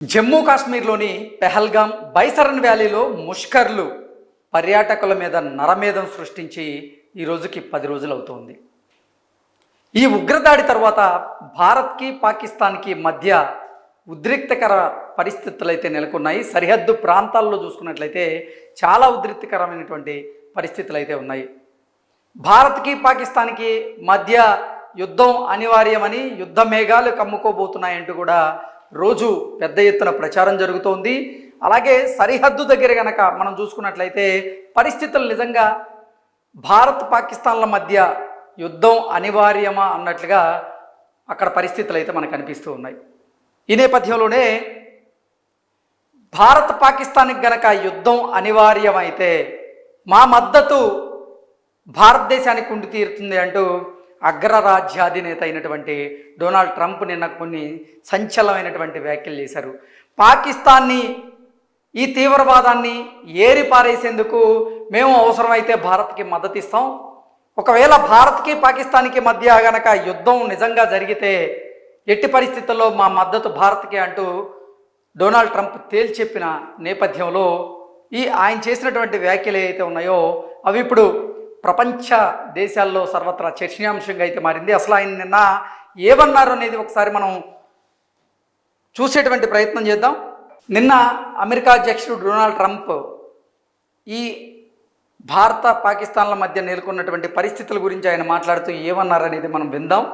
జమ్మూ కాశ్మీర్లోని పెహల్గాం బైసరన్ వ్యాలీలో ముష్కర్లు పర్యాటకుల మీద నరమేధం సృష్టించి ఈ రోజుకి 10 రోజులు అవుతోంది. ఈ ఉగ్రదాడి తర్వాత భారత్కి పాకిస్తాన్కి మధ్య ఉద్రిక్తకర పరిస్థితులు అయితే నెలకొన్నాయి. సరిహద్దు ప్రాంతాల్లో చూసుకున్నట్లయితే చాలా ఉద్రిక్తకరమైనటువంటి పరిస్థితులు అయితే ఉన్నాయి. భారత్కి పాకిస్తాన్కి మధ్య యుద్ధం అనివార్యమని, యుద్ధ మేఘాలు కమ్ముకోబోతున్నాయంటూ కూడా రోజు పెద్ద ఎత్తున ప్రచారం జరుగుతోంది. అలాగే సరిహద్దు దగ్గర కనుక మనం చూసుకున్నట్లయితే పరిస్థితులు నిజంగా భారత్ పాకిస్తాన్ల మధ్య యుద్ధం అనివార్యమా అన్నట్లుగా అక్కడ పరిస్థితులు అయితే మనకు కనిపిస్తూ ఉన్నాయి. ఈ నేపథ్యంలోనే భారత్ పాకిస్తాన్కి గనక యుద్ధం అనివార్యమైతే మా మద్దతు భారతదేశానికి ఉండి తీరుతుంది అంటూ అగ్రరాజ్యాధినేత అయినటువంటి డొనాల్డ్ ట్రంప్ నిన్న కొన్ని సంచలనమైనటువంటి వ్యాఖ్యలు చేశారు. పాకిస్తాన్ని, ఈ తీవ్రవాదాన్ని ఏరిపారేసేందుకు మేము అవసరమైతే భారత్కి మద్దతు ఇస్తాం. ఒకవేళ భారత్కి పాకిస్తాన్కి మధ్య గనక యుద్ధం నిజంగా జరిగితే ఎట్టి పరిస్థితుల్లో మా మద్దతు భారత్కి అంటూ డొనాల్డ్ ట్రంప్ తేల్చెప్పిన నేపథ్యంలో ఆయన చేసినటువంటి వ్యాఖ్యలు ఏవైతే ఉన్నాయో అవి ఇప్పుడు ప్రపంచ దేశాల్లో సర్వత్రా చర్చనీయాంశంగా అయితే మారింది. అసలు ఆయన నిన్న ఏమన్నారు అనేది ఒకసారి మనం చూసేటువంటి ప్రయత్నం చేద్దాం. నిన్న అమెరికా అధ్యక్షుడు డొనాల్డ్ ట్రంప్ ఈ భారత పాకిస్తాన్ల మధ్య నెలకొన్నటువంటి పరిస్థితుల గురించి ఆయన మాట్లాడుతూ ఏమన్నారు అనేది మనం విందాం.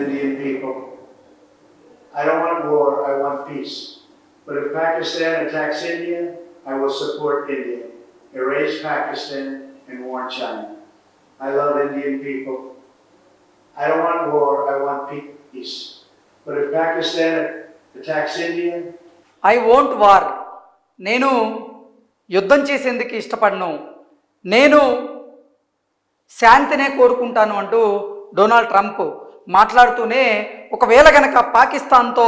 Indian people. I don't want war, I want peace. But if Pakistan attacks India, I will support India. Erase Pakistan and warn China. I love Indian people. I don't want war, I want peace. But if Pakistan attacks India, I won't war. నేను యుద్ధం చేసేందుకు ఇష్టపడను, నేను శాంతినే కోరుకుంటాను అంటూ Donald Trump మాట్లాడుతూనే ఒకవేళ గనక పాకిస్తాన్తో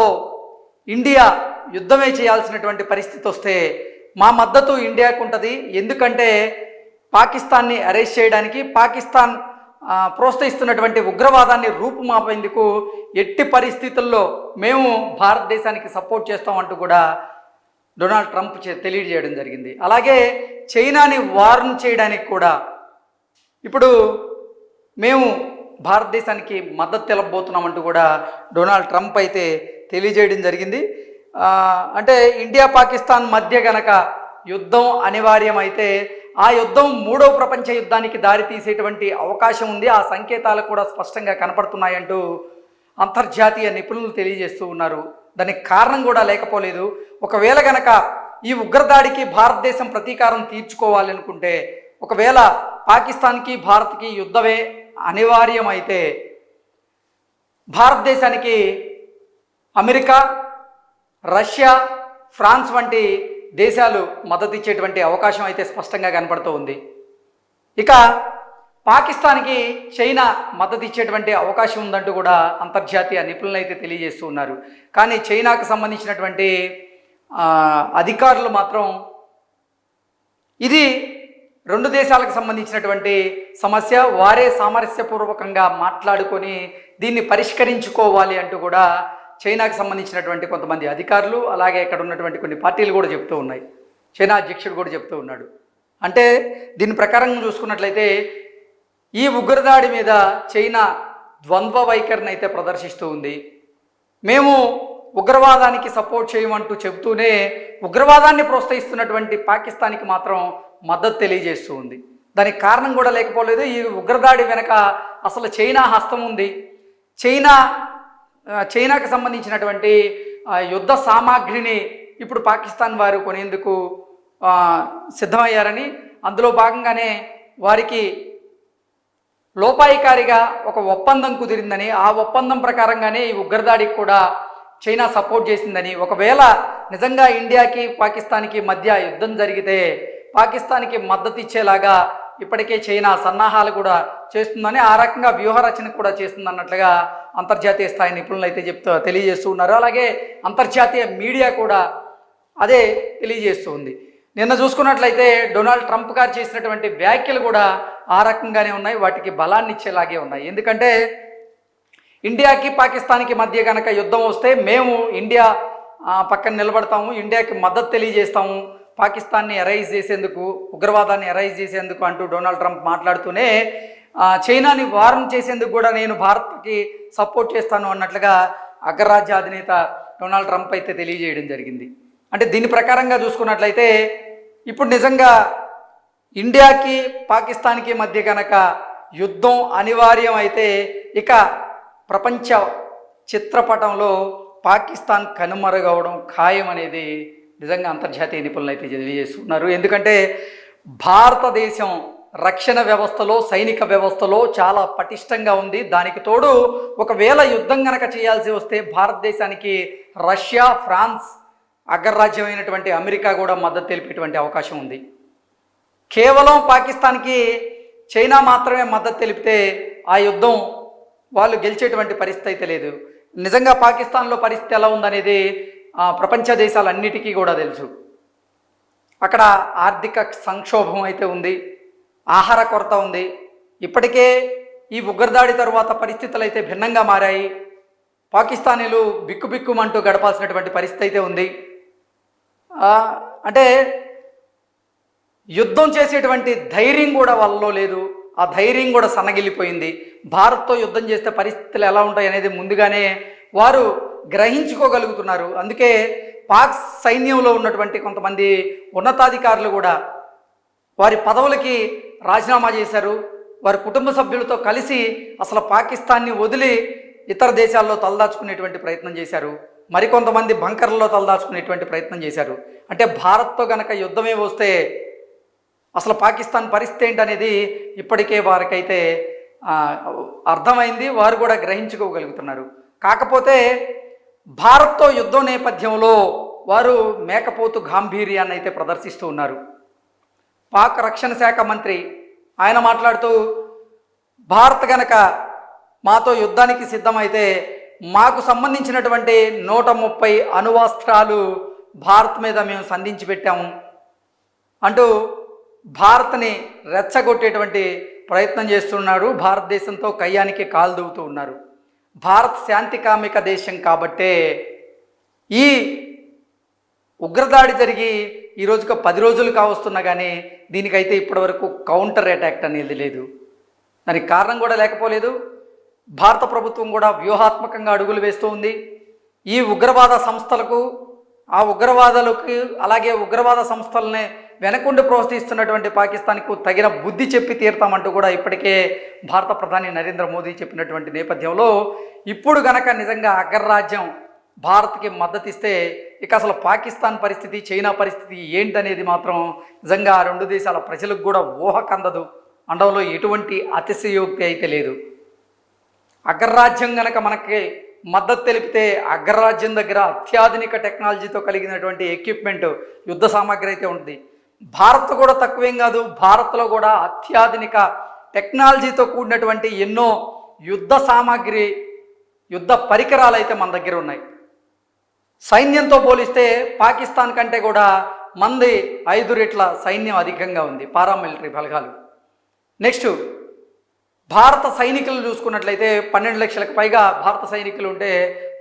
ఇండియా యుద్ధమే చేయాల్సినటువంటి పరిస్థితి వస్తే మా మద్దతు ఇండియాకు ఉంటుంది. ఎందుకంటే పాకిస్తాన్ని అరెస్ట్ చేయడానికి, పాకిస్తాన్ ప్రోత్సహిస్తున్నటువంటి ఉగ్రవాదాన్ని రూపుమాపేందుకు ఎట్టి పరిస్థితుల్లో మేము భారతదేశానికి సపోర్ట్ చేస్తామంటూ కూడా డొనాల్డ్ ట్రంప్ తెలియజేయడం జరిగింది. అలాగే చైనాని వార్న్ చేయడానికి కూడా ఇప్పుడు మేము భారతదేశానికి మద్దతు తెలపబోతున్నామంటూ కూడా డొనాల్డ్ ట్రంప్ అయితే తెలియజేయడం జరిగింది. అంటే ఇండియా పాకిస్తాన్ మధ్య గనక యుద్ధం అనివార్యమైతే ఆ యుద్ధం 3వ ప్రపంచ యుద్ధానికి దారి తీసేటువంటి అవకాశం ఉంది. ఆ సంకేతాలు కూడా స్పష్టంగా కనపడుతున్నాయంటూ అంతర్జాతీయ నిపుణులు తెలియజేస్తూ ఉన్నారు. దానికి కారణం కూడా లేకపోలేదు. ఒకవేళ గనక ఈ ఉగ్రదాడికి భారతదేశం ప్రతీకారం తీర్చుకోవాలి అనుకుంటే, ఒకవేళ పాకిస్తాన్కి భారత్కి యుద్ధమే అనివార్యమైతే భారతదేశానికి అమెరికా, రష్యా, ఫ్రాన్స్ వంటి దేశాలు మద్దతు ఇచ్చేటువంటి అవకాశం అయితే స్పష్టంగా కనపడుతూ ఉంది. ఇక పాకిస్తాన్కి చైనా మద్దతు ఇచ్చేటువంటి అవకాశం ఉందంటూ కూడా అంతర్జాతీయ నిపుణులు అయితే తెలియజేస్తూ ఉన్నారు. కానీ చైనాకు సంబంధించినటువంటి అధికారులు మాత్రం ఇది 2 దేశాలకు సంబంధించినటువంటి సమస్య, వారే సామరస్యపూర్వకంగా మాట్లాడుకొని దీన్ని పరిష్కరించుకోవాలి అంటూ కూడా చైనాకు సంబంధించినటువంటి కొంతమంది అధికారులు, అలాగే ఇక్కడ ఉన్నటువంటి కొన్ని పార్టీలు కూడా చెప్తూ ఉన్నాయి. చైనా అధ్యక్షుడు కూడా చెప్తూ ఉన్నాడు. అంటే దీని ప్రకారం చూసుకున్నట్లయితే ఈ ఉగ్రదాడి మీద చైనా ద్వంద్వ వైఖరిని అయితే ప్రదర్శిస్తూ ఉంది. మేము ఉగ్రవాదానికి సపోర్ట్ చేయమంటూ చెబుతూనే ఉగ్రవాదాన్ని ప్రోత్సహిస్తున్నటువంటి పాకిస్తాన్కి మాత్రం మద్దతు తెలియజేస్తూ ఉంది. దానికి కారణం కూడా లేకపోలేదు. ఈ ఉగ్రదాడి వెనక అసలు చైనా హస్తం ఉంది. చైనాకు సంబంధించినటువంటి యుద్ధ సామాగ్రిని ఇప్పుడు పాకిస్తాన్ వారు కొనేందుకు సిద్ధమయ్యారని, అందులో భాగంగానే వారికి లోపాయికారిగా ఒక ఒప్పందం కుదిరిందని, ఆ ఒప్పందం ప్రకారంగానే ఈ ఉగ్రదాడికి కూడా చైనా సపోర్ట్ చేసిందని, ఒకవేళ నిజంగా ఇండియాకి పాకిస్తాన్కి మధ్య యుద్ధం జరిగితే పాకిస్తాన్కి మద్దతు ఇచ్చేలాగా ఇప్పటికే చైనా సన్నాహాలు కూడా చేస్తుందని, ఆ రకంగా వ్యూహరచన కూడా చేస్తుందన్నట్లుగా అంతర్జాతీయ స్థాయి నిపుణులు అయితే తెలియజేస్తూ ఉన్నారు. అలాగే అంతర్జాతీయ మీడియా కూడా అదే తెలియజేస్తూ ఉంది. నిన్న చూసుకున్నట్లయితే డొనాల్డ్ ట్రంప్ గారు చేసినటువంటి వ్యాఖ్యలు కూడా ఆ రకంగానే ఉన్నాయి, వాటికి బలాన్ని ఇచ్చేలాగే ఉన్నాయి. ఎందుకంటే ఇండియాకి పాకిస్తాన్కి మధ్య కనుక యుద్ధం వస్తే మేము ఇండియా పక్కన నిలబడతాము, ఇండియాకి మద్దతు తెలియజేస్తాము, పాకిస్తాన్ని ఎరైజ్ చేసేందుకు, ఉగ్రవాదాన్ని ఎరైజ్ చేసేందుకు అంటూ డొనాల్డ్ ట్రంప్ మాట్లాడుతూనే చైనాని వారం చేసేందుకు కూడా నేను భారత్కి సపోర్ట్ చేస్తాను అన్నట్లుగా అగ్రరాజ్య అధినేత డొనాల్డ్ ట్రంప్ అయితే తెలియజేయడం జరిగింది. అంటే దీని ప్రకారంగా చూసుకున్నట్లయితే ఇప్పుడు నిజంగా ఇండియాకి పాకిస్తాన్కి మధ్య కనుక యుద్ధం అనివార్యం అయితే ఇక ప్రపంచ చిత్రపటంలో పాకిస్తాన్ కనుమరుగవడం ఖాయం అనేది నిజంగా అంతర్జాతీయ నిపుణులు అయితే తెలియజేస్తున్నారు. ఎందుకంటే భారతదేశం రక్షణ వ్యవస్థలో, సైనిక వ్యవస్థలో చాలా పటిష్టంగా ఉంది. దానికి తోడు ఒకవేళ యుద్ధం కనుక చేయాల్సి వస్తే భారతదేశానికి రష్యా, ఫ్రాన్స్, అగ్రరాజ్యమైనటువంటి అమెరికా కూడా మద్దతు తెలిపేటువంటి అవకాశం ఉంది. కేవలం పాకిస్తాన్కి చైనా మాత్రమే మద్దతు తెలిపితే ఆ యుద్ధం వాళ్ళు గెలిచేటువంటి పరిస్థితి అయితే లేదు. నిజంగా పాకిస్తాన్లో పరిస్థితి ఎలా ఉందనేది ప్రపంచ దేశాలన్నిటికీ కూడా తెలుసు. అక్కడ ఆర్థిక సంక్షోభం అయితే ఉంది, ఆహార కొరత ఉంది. ఇప్పటికే ఈ ఉగ్రదాడి తరువాత పరిస్థితులు అయితే భిన్నంగా మారాయి. పాకిస్తానీలు బిక్కుబిక్కుమంటూ గడపాల్సినటువంటి పరిస్థితి అయితే ఉంది. అంటే యుద్ధం చేసేటువంటి ధైర్యం కూడా వాళ్ళలో లేదు. ఆ ధైర్యం కూడా సన్నగిల్లిపోయింది. భారత్తో యుద్ధం చేస్తే పరిస్థితులు ఎలా ఉంటాయి అనేది ముందుగానే వారు గ్రహించుకోగలుగుతున్నారు. అందుకే పాక్ సైన్యంలో ఉన్నటువంటి కొంతమంది ఉన్నతాధికారులు కూడా వారి పదవులకి రాజీనామా చేశారు. వారి కుటుంబ సభ్యులతో కలిసి అసలు పాకిస్తాన్ని వదిలి ఇతర దేశాల్లో తలదాచుకునేటువంటి ప్రయత్నం చేశారు. మరికొంతమంది బంకర్లలో తలదాచుకునేటువంటి ప్రయత్నం చేశారు. అంటే భారత్తో గనక యుద్ధమే వస్తే అసలు పాకిస్తాన్ పరిస్థితి ఏంటనేది ఇప్పటికే వారికైతే అర్థమైంది. వారు కూడా గ్రహించుకోగలుగుతున్నారు. కాకపోతే భారత్తో యుద్ధం నేపథ్యంలో వారు మేకపోతు గాంభీర్యాన్ని అయితే ప్రదర్శిస్తూ ఉన్నారు. పాక్ రక్షణ శాఖ మంత్రి ఆయన మాట్లాడుతూ భారత్ గనక మాతో యుద్ధానికి సిద్ధమైతే మాకు సంబంధించినటువంటి 130 అణువాస్త్రాలు భారత్ మీద మేము సంధించి పెట్టాము అంటూ భారత్ని రెచ్చగొట్టేటువంటి ప్రయత్నం చేస్తున్నారు. భారతదేశంతో కయ్యానికి కాలు దూవుతూ ఉన్నారు. భారత్ శాంతి కామిక దేశం కాబట్టే ఈ ఉగ్రదాడి జరిగి ఈ రోజుకు 10 రోజులు కావస్తున్నా కానీ దీనికైతే ఇప్పటివరకు కౌంటర్ అటాక్ అనేది లేదు. దానికి కారణం కూడా లేకపోలేదు. భారత ప్రభుత్వం కూడా వ్యూహాత్మకంగా అడుగులు వేస్తూ ఉంది. ఈ ఉగ్రవాద సంస్థలకు, ఆ ఉగ్రవాదులకు, అలాగే ఉగ్రవాద సంస్థలనే వెనకుండి ప్రోత్సహిస్తున్నటువంటి పాకిస్తాన్కు తగిన బుద్ధి చెప్పి తీరుతామంటూ కూడా ఇప్పటికే భారత ప్రధాని నరేంద్ర మోదీ చెప్పినటువంటి నేపథ్యంలో ఇప్పుడు గనక నిజంగా అగ్రరాజ్యం భారత్కి మద్దతు ఇస్తే ఇక అసలు పాకిస్తాన్ పరిస్థితి, చైనా పరిస్థితి ఏంటనేది మాత్రం నిజంగా ఆ రెండు దేశాల ప్రజలకు కూడా ఊహకందదు అనడంలో ఎటువంటి అతిశయోక్తి అయితే లేదు. అగ్రరాజ్యం గనక మనకి మద్దతు తెలిపితే అగ్రరాజ్యం దగ్గర అత్యాధునిక టెక్నాలజీతో కలిగినటువంటి ఎక్విప్మెంట్, యుద్ధ సామాగ్రి అయితే ఉంటుంది. భారత్ కూడా తక్కువేం కాదు. భారత్లో కూడా అత్యాధునిక టెక్నాలజీతో కూడినటువంటి ఎన్నో యుద్ధ సామాగ్రి, యుద్ధ పరికరాలు అయితే మన దగ్గర ఉన్నాయి. సైన్యంతో పోలిస్తే పాకిస్తాన్ కంటే కూడా మంది 5 రెట్ల సైన్యం అధికంగా ఉంది, పారామిలిటరీ బలగాలు. నెక్స్ట్ భారత సైనికులు చూసుకున్నట్లయితే 12 లక్షలకు పైగా భారత సైనికులు ఉంటే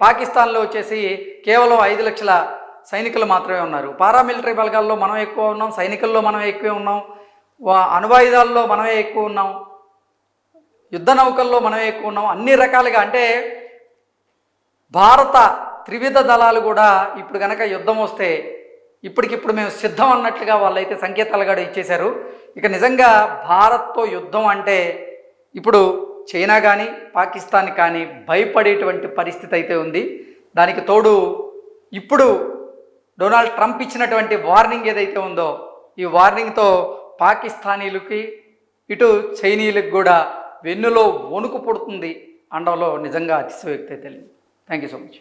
పాకిస్తాన్లో వచ్చేసి కేవలం 5 లక్షల సైనికులు మాత్రమే ఉన్నారు. పారామిలిటరీ బలగాల్లో మనం ఎక్కువ ఉన్నాం, సైనికుల్లో మనం ఎక్కువే ఉన్నాం, అణువాయుధాల్లో మనమే ఎక్కువ ఉన్నాం, యుద్ధ నౌకల్లో మనమే ఎక్కువ ఉన్నాం. అన్ని రకాలుగా అంటే భారత త్రివిధ దళాలు కూడా ఇప్పుడు కనుక యుద్ధం వస్తే ఇప్పటికిప్పుడు మేము సిద్ధం అన్నట్లుగా వాళ్ళైతే సంకేతాలు కూడా ఇచ్చేశారు. ఇక నిజంగా భారత్తో యుద్ధం అంటే ఇప్పుడు చైనా కానీ పాకిస్తాన్ కానీ భయపడేటువంటి పరిస్థితి అయితే ఉంది. దానికి తోడు ఇప్పుడు డొనాల్డ్ ట్రంప్ ఇచ్చినటువంటి వార్నింగ్ ఏదైతే ఉందో ఈ వార్నింగ్తో పాకిస్తానీలకి ఇటు చైనీయులకు కూడా వెన్నులో వణుకు పుడుతుంది అనడంలో నిజంగా అతిశయోక్తి అయితే లేదు. Thank you so much.